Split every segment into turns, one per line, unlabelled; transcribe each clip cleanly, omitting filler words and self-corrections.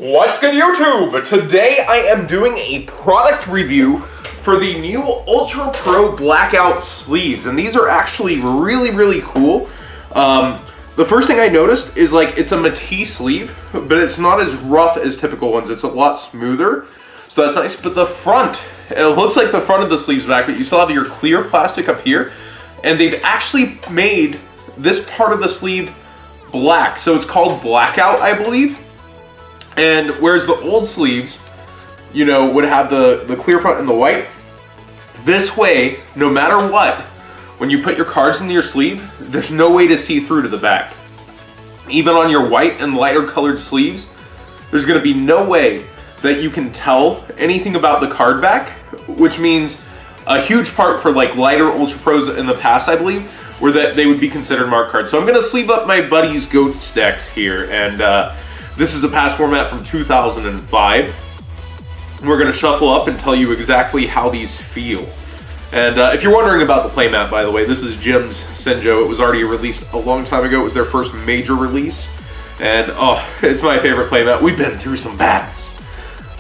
What's good, YouTube? Today I am doing a product review for the new Ultra Pro Blackout sleeves, and these are actually really cool. The first thing I noticed is like it's a Matisse sleeve, but it's not as rough as typical ones. It's a lot smoother, so that's nice. But the front, it looks like the front of the sleeve's back, but you still have your clear plastic up here, and they've actually made this part of the sleeve black, so it's called Blackout, I believe. And whereas the old sleeves, you know, would have the clear front and the white, this way, no matter what, when you put your cards into your sleeve, there's no way to see through to the back. Even on your white and lighter colored sleeves, there's going to be no way that you can tell anything about the card back, which means a huge part for like lighter Ultra Pros in the past, I believe, were that they would be considered marked cards. So I'm going to sleeve up my buddy's GOATS decks here, and this is a past format from 2005. We're going to shuffle up and tell you exactly how these feel. And if you're wondering about the playmat, by the way, this is Jim's Senjo. It was already released a long time ago. It was their first major release. And oh, it's my favorite playmat. We've been through some battles.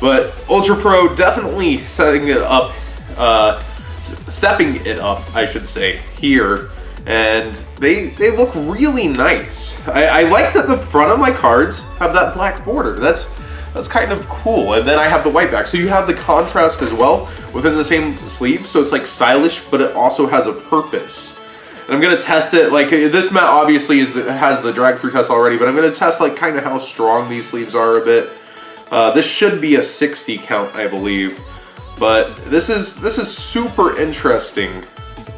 But Ultra Pro definitely stepping it up, I should say, here. And they look really nice. I like that the front of my cards have that black border. That's kind of cool. And then I have the white back. So you have the contrast as well within the same sleeve. So it's like stylish, but it also has a purpose. And I'm going to test it. Like this mat obviously has the drag through test already, but I'm going to test like kind of how strong these sleeves are a bit. This should be a 60 count, I believe. But this is super interesting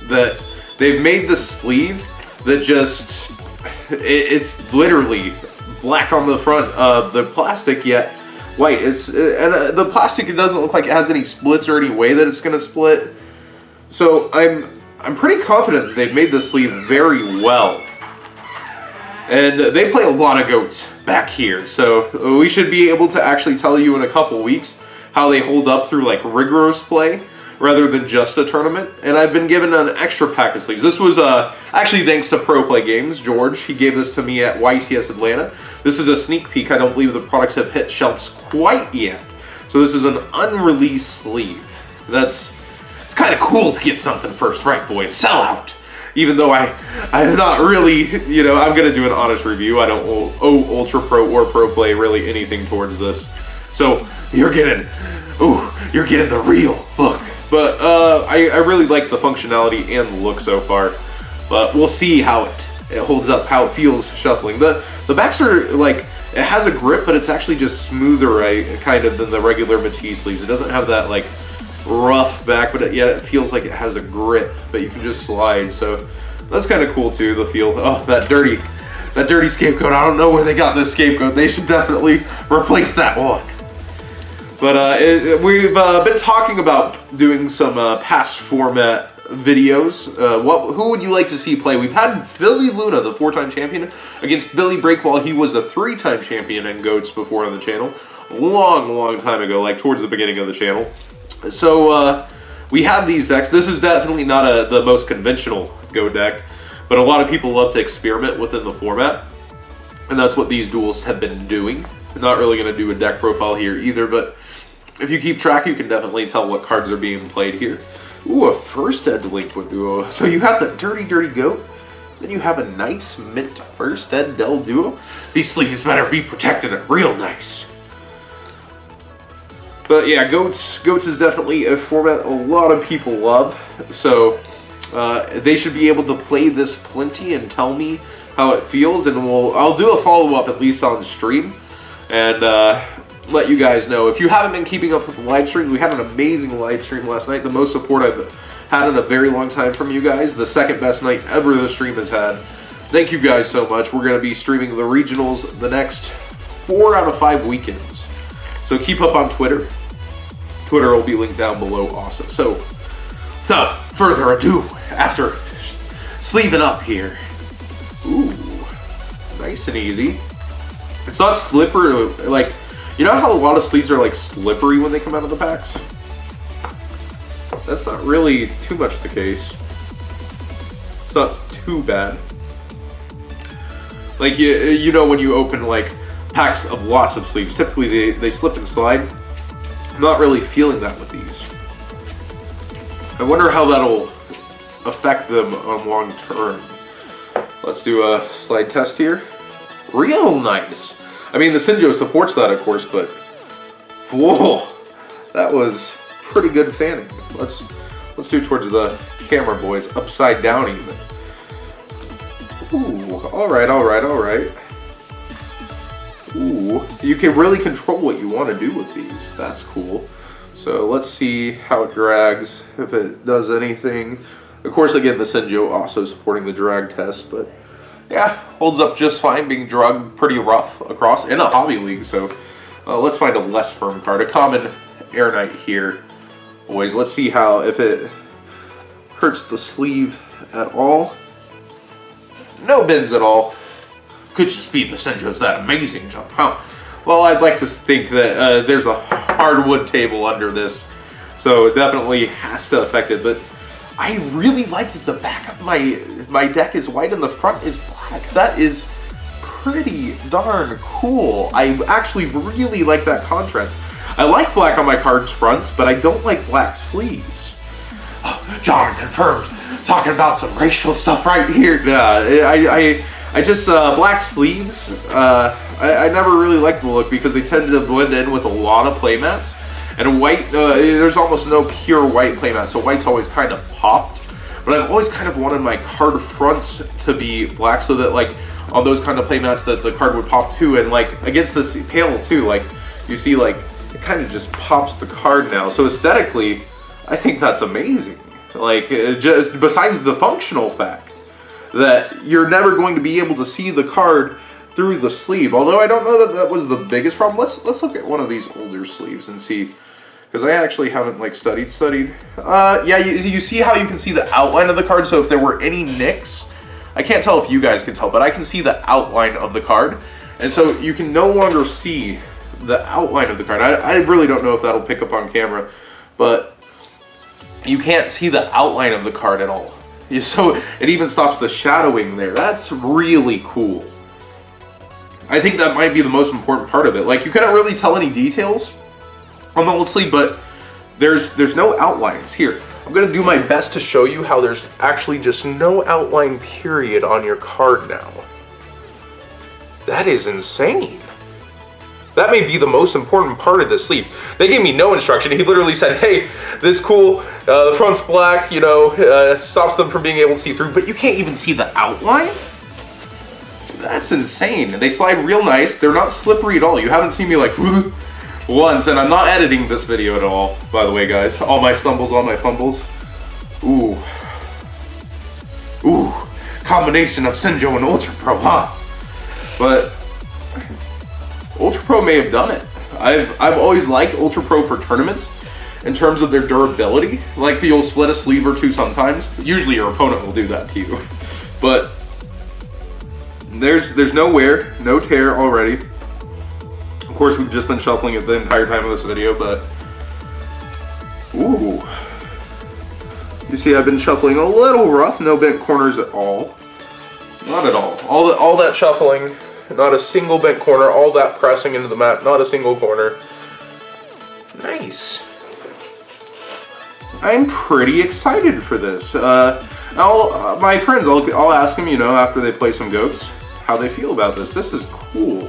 that they've made the sleeve that just, it's literally black on the front of the plastic, yet white. And the plastic, it doesn't look like it has any splits or any way that it's going to split. So I'm pretty confident that they've made the sleeve very well. And they play a lot of GOATS back here, so we should be able to actually tell you in a couple weeks how they hold up through like rigorous play rather than just a tournament. And I've been given an extra pack of sleeves. This was actually thanks to Pro Play Games. George, he gave this to me at YCS Atlanta. This is a sneak peek. I don't believe the products have hit shelves quite yet. So this is an unreleased sleeve. It's kind of cool to get something first, right, boys? Sell out. Even though I'm not really, you know, I'm going to do an honest review. I don't owe Ultra Pro or Pro Play really anything towards this. So you're getting the real look. But I really like the functionality and the look so far. But we'll see how it holds up, how it feels shuffling. The backs are like, it has a grip, but it's actually just smoother kind of than the regular Matisse sleeves. It doesn't have that like rough back, but yet it feels like it has a grip, but you can just slide. So that's kind of cool too, the feel. Oh, that dirty scapegoat. I don't know where they got this scapegoat. They should definitely replace that one. But we've been talking about doing some past format videos. Who would you like to see play? We've had Billy Luna, the 4-time champion, against Billy Breakwall. He was a 3-time champion in GOATS before on the channel. Long time ago, like towards the beginning of the channel. So we have these decks. This is definitely not the most conventional Go deck, but a lot of people love to experiment within the format. And that's what these duels have been doing. I'm not really going to do a deck profile here either, but if you keep track, you can definitely tell what cards are being played here. Ooh, a first ed delinquent duo. So you have the dirty goat, then you have a nice mint first ed del duo. These sleeves better be protected real nice. But yeah, GOATS is definitely a format a lot of people love. So they should be able to play this plenty and tell me how it feels, and I'll do a follow-up at least on stream and let you guys know. If you haven't been keeping up with the live streams, we had an amazing live stream last night, the most support I've had in a very long time from you guys, the second best night ever the stream has had. Thank you guys so much. We're going to be streaming the regionals the next 4 out of 5 weekends, so keep up on Twitter. Twitter will be linked down below also. So without further ado, after sleeving up here, ooh, nice and easy. It's not slippery, like, you know how a lot of sleeves are like slippery when they come out of the packs? That's not really too much the case. It's not too bad. Like, you know when you open like packs of lots of sleeves. Typically they slip and slide. I'm not really feeling that with these. I wonder how that'll affect them on long term. Let's do a slide test here. Real nice. I mean, the Sinjo supports that, of course, but whoa, that was pretty good fanning. Let's do towards the camera, boys. Upside down even. Ooh, all right. Ooh, you can really control what you want to do with these. That's cool. So let's see how it drags, if it does anything. Of course, again, the Sinjo also supporting the drag test, but yeah, holds up just fine, being drugged pretty rough across in a hobby league. So let's find a less firm card, a common Air Knight here, boys. Let's see how, if it hurts the sleeve at all. No bends at all. Could just be the Sinjo's that amazing jump, huh? Well, I'd like to think that there's a hardwood table under this, so it definitely has to affect it. But I really like that the back of my deck is white and the front is black. That is pretty darn cool. I actually really like that contrast. I like black on my cards' fronts, but I don't like black sleeves. Oh, John confirmed. Talking about some racial stuff right here. Yeah, I just, black sleeves, I never really liked the look because they tend to blend in with a lot of playmats. And white, there's almost no pure white playmat, so white's always kind of popped. But I've always kind of wanted my card fronts to be black so that, like, on those kind of playmats that the card would pop too. And, like, against this panel too, like, you see, like, it kind of just pops the card now. So aesthetically, I think that's amazing. Like, just besides the functional fact that you're never going to be able to see the card through the sleeve. Although I don't know that that was the biggest problem. Let's look at one of these older sleeves and see, because I actually haven't like studied. Yeah, you see how you can see the outline of the card. So if there were any nicks, I can't tell if you guys can tell, but I can see the outline of the card, and so you can no longer see the outline of the card. I really don't know if that'll pick up on camera, but you can't see the outline of the card at all. So it even stops the shadowing there. That's really cool. I think that might be the most important part of it. Like, you couldn't really tell any details on the old sleeve, but there's no outlines here. I'm gonna do my best to show you how there's actually just no outline period on your card now. That is insane. That may be the most important part of the sleeve. They gave me no instruction. He literally said, hey, this is cool, the front's black, you know, stops them from being able to see through, but you can't even see the outline? That's insane. And they slide real nice. They're not slippery at all. You haven't seen me like once, and I'm not editing this video at all, by the way, guys. All my stumbles, all my fumbles. Ooh. Ooh. Combination of Sinjo and Ultra Pro, huh? But Ultra Pro may have done it. I've always liked Ultra Pro for tournaments in terms of their durability. Like, you'll split a sleeve or two sometimes. Usually your opponent will do that to you. But there's no wear, no tear already. Of course, we've just been shuffling it the entire time of this video, but ooh. You see I've been shuffling a little rough, no bent corners at all. Not at all. All that shuffling, not a single bent corner, all that pressing into the mat, not a single corner. Nice. I'm pretty excited for this. My friends, I'll ask them, you know, after they play some goats, how they feel about this. This is cool.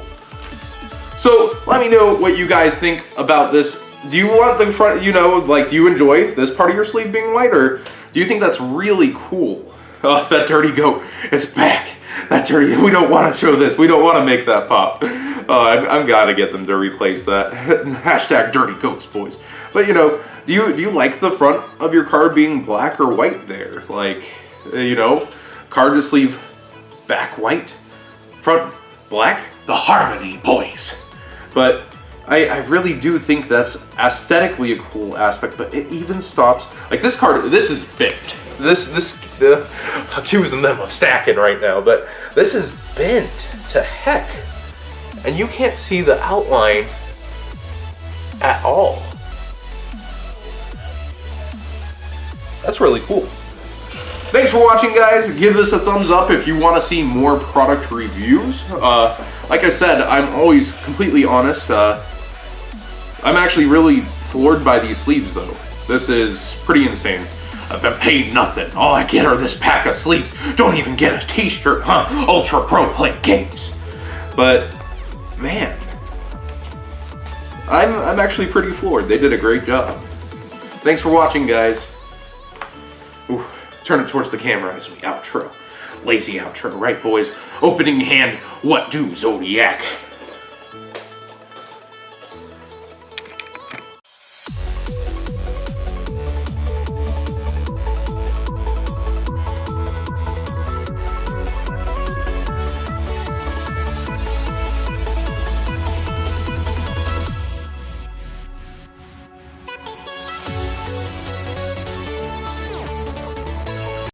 So let me know what you guys think about this. Do you want the front, you know, like, do you enjoy this part of your sleeve being white, or do you think that's really cool? Oh, that dirty goat is back. That dirty, we don't want to show this. We don't want to make that pop. I've got to get them to replace that. Hashtag dirty goats, boys. But, you know, do you like the front of your card being black or white there? Like, you know, card to sleeve back white, front black, the harmony, boys. But I really do think that's aesthetically a cool aspect, but it even stops, like this card, this is bent. Accusing them of stacking right now, but this is bent to heck. And you can't see the outline at all. That's really cool. thanks for watching, guys. Give this a thumbs up if you want to see more product reviews. Like I said, I'm always completely honest. I'm actually really floored by these sleeves, though. This is pretty insane. I've been paid nothing. All I get are this pack of sleeves. Don't even get a t-shirt, huh? Ultra Pro play games. But, man, I'm actually pretty floored. They did a great job. Thanks for watching, guys. Ooh, turn it towards the camera as we outro. Lazy outro, right, boys? Opening hand, what do, Zodiac?